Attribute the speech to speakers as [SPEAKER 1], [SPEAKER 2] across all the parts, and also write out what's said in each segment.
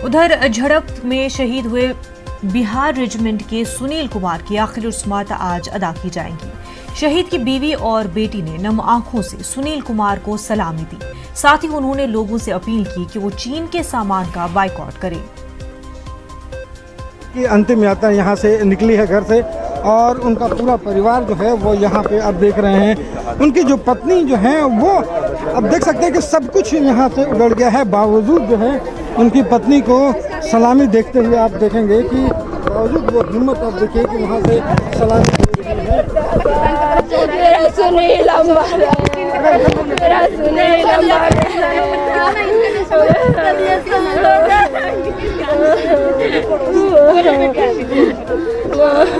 [SPEAKER 1] उधर झड़प में शहीद हुए बिहार रेजिमेंट के सुनील कुमार की आखिरी उस्मात आज अदा की जाएंगी। शहीद की बीवी और बेटी ने नम आंखों से सुनील कुमार को सलामी दी। साथ ही उन्होंने लोगों से अपील की कि वो चीन के सामान का बायकॉट करें।
[SPEAKER 2] की अंतिम यात्रा यहाँ से निकली है घर से, और उनका पूरा परिवार जो है वो यहाँ पे आप देख रहे हैं। उनकी जो पत्नी जो है वो अब देख सकते हैं कि सब कुछ यहाँ से उगड़ गया है, बावजूद जो है उनकी पत्नी को सलामी देखते हुए आप देखेंगे कि बावजूद वो हिम्मत आप देखिए कि वहाँ से सलामी दे रही है।
[SPEAKER 3] मेरा सुनील
[SPEAKER 4] मेरे पापा को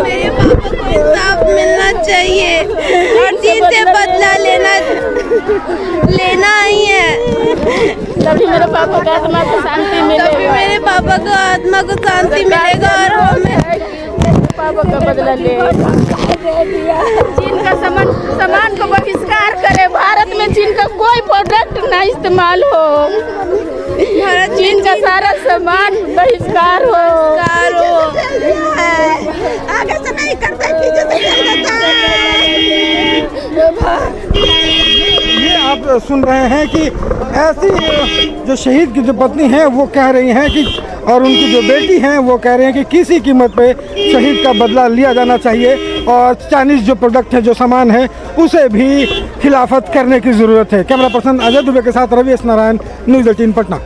[SPEAKER 4] इंसाफ मिलना चाहिए और चीन से बदला लेना ही है।
[SPEAKER 3] तभी मेरे पापा को आत्मा को शांति मिलेगा।
[SPEAKER 4] तभी मेरे पापा को आत्मा को शांति मिलेगा और हमें
[SPEAKER 3] पापा का बदला ले। चीन का सामान को बहिष्कार करे। भारत में चीन का कोई प्रोडक्ट ना इस्तेमाल हो। चीन का सारा सामान बहिष्कार हो।
[SPEAKER 4] आगे से नहीं करता, पीछे से करता
[SPEAKER 2] ये आप सुन रहे हैं कि ऐसी जो शहीद की जो पत्नी है वो कह रही हैं कि, और उनकी जो बेटी हैं वो कह रहे हैं कि किसी कीमत पे शहीद का बदला लिया जाना चाहिए, और चाइनीज जो प्रोडक्ट है, जो सामान है, उसे भी खिलाफत करने की ज़रूरत है। कैमरा पर्सन अजय दुबे के साथ रवि एस नारायण, न्यूज़ 18 पटना।